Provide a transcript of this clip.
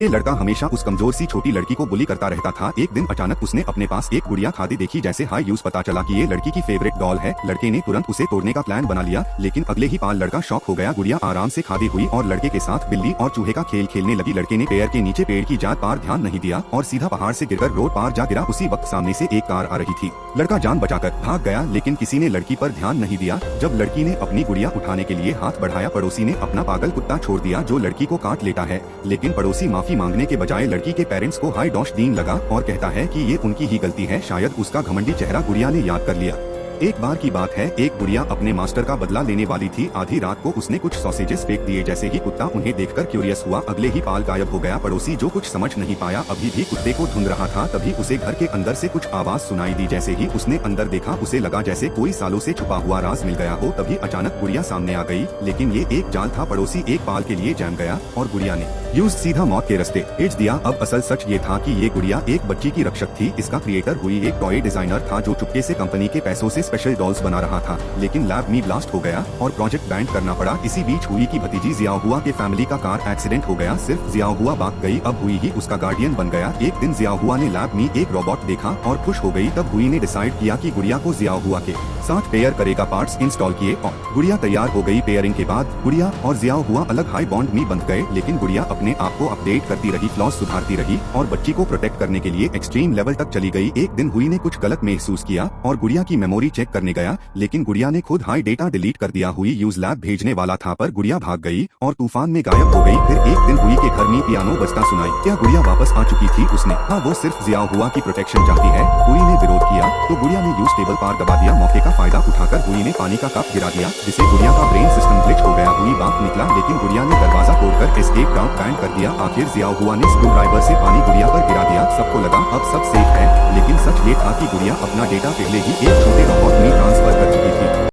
ये लड़का हमेशा उस कमजोर सी छोटी लड़की को बुली करता रहता था। एक दिन अचानक उसने अपने पास एक गुड़िया खादी देखी। जैसे हाई यूज पता चला कि ये लड़की की फेवरेट डॉल है। लड़के ने तुरंत उसे तोड़ने का प्लान बना लिया, लेकिन अगले ही पल लड़का शॉक हो गया। गुड़िया आराम से खादी हुई और लड़के के साथ बिल्ली और चूहे का खेल खेलने लगी। लड़के ने पेड़ के नीचे पेड़ की जात पार ध्यान नहीं दिया और सीधा पहाड़ से गिरकर रोड पार जा गिरा। उसी वक्त सामने से एक कार आ रही थी। लड़का जान बचाकर भाग गया, लेकिन किसी ने लड़की पर ध्यान नहीं दिया। जब लड़की ने अपनी गुड़िया उठाने के लिए हाथ बढ़ाया, पड़ोसी ने अपना पागल कुत्ता छोड़ दिया जो लड़की को काट लेता है। लेकिन पड़ोसी माफी मांगने के बजाय लड़की के पेरेंट्स को हाई डॉश दीन लगा और कहता है कि ये उनकी ही गलती है। शायद उसका घमंडी चेहरा गुड़िया ने याद कर लिया। एक बार की बात है, एक गुड़िया अपने मास्टर का बदला लेने वाली थी। आधी रात को उसने कुछ सॉसेजेस फेंक दिए। जैसे ही कुत्ता उन्हें देखकर क्यूरियस हुआ, अगले ही पाल गायब हो गया। पड़ोसी जो कुछ समझ नहीं पाया, अभी भी कुत्ते को ढूंढ रहा था। तभी उसे घर के अंदर से कुछ आवाज सुनाई दी। जैसे ही उसने अंदर देखा, उसे लगा जैसे कोई सालों से छुपा हुआ राज मिल गया हो। तभी अचानक गुड़िया सामने आ गई, लेकिन ये एक जाल था। पड़ोसी एक पाल के लिए जम गया और गुड़िया ने यूज सीधा मौत के रास्ते भेज दिया। अब असल सच ये था कि ये गुड़िया एक बच्ची की रक्षक थी। इसका क्रिएटर हुई एक टॉय डिजाइनर था जो चुपके से कंपनी के पैसों से स्पेशल डॉल्स बना रहा था। लेकिन लैब में ब्लास्ट हो गया और प्रोजेक्ट बैंड करना पड़ा। इसी बीच हुई की भतीजी जियाहुआ के फैमिली का कार एक्सीडेंट हो गया। सिर्फ जियाहुआ भाग गई, अब हुई ही उसका गार्डियन बन गया। एक दिन जियाहुआ ने लैब में एक रोबोट देखा और खुश हो गई। तब हुई ने डिसाइड किया कि गुड़िया को जियाहुआ के साथ पेयर करेगा। पार्ट्स इंस्टॉल किए और गुड़िया तैयार हो गई। पेयरिंग के बाद गुड़िया और जियाहुआ अलग हाई बॉन्ड में बंध गए, लेकिन गुड़िया अपने आप को अपडेट करती रही, फ्लॉस सुधारती रही और बच्ची को प्रोटेक्ट करने के लिए एक्सट्रीम लेवल तक चली गई। एक दिन हुई ने कुछ गलत महसूस किया और गुड़िया की मेमोरी चेक करने गया, लेकिन गुड़िया ने खुद हाई डेटा डिलीट कर दिया। हुई यूज लैब भेजने वाला था, पर गुड़िया भाग गई और तूफान में गायब हो गई। फिर एक दिन हुई के घर में पियानो बजता सुनाई। क्या गुड़िया वापस आ चुकी थी? उसने हाँ, वो सिर्फ जियाहुआ की प्रोटेक्शन चाहती है। हुई ने विरोध किया तो गुड़िया ने यूज टेबल पार दबा दिया। मौके का फायदा उठाकर हुई ने पानी का कप गिरा दिया, जिससे गुड़िया का ब्रेन सिस्टम ग्लिच हो गया। हुई बाहर निकला, लेकिन गुड़िया ने दरवाजा तोड़कर एस्केप राउट बैंड कर दिया। आखिर जियाहुआ ने स्क्रू ड्राइवर से पानी गुड़िया पर गिरा दिया। सबको लगा अब सब सेफ है, लेकिन सच ये था कि गुड़िया अपना डेटा पहले ही एक छोटे रोबोट में ट्रांसफर कर चुकी थी।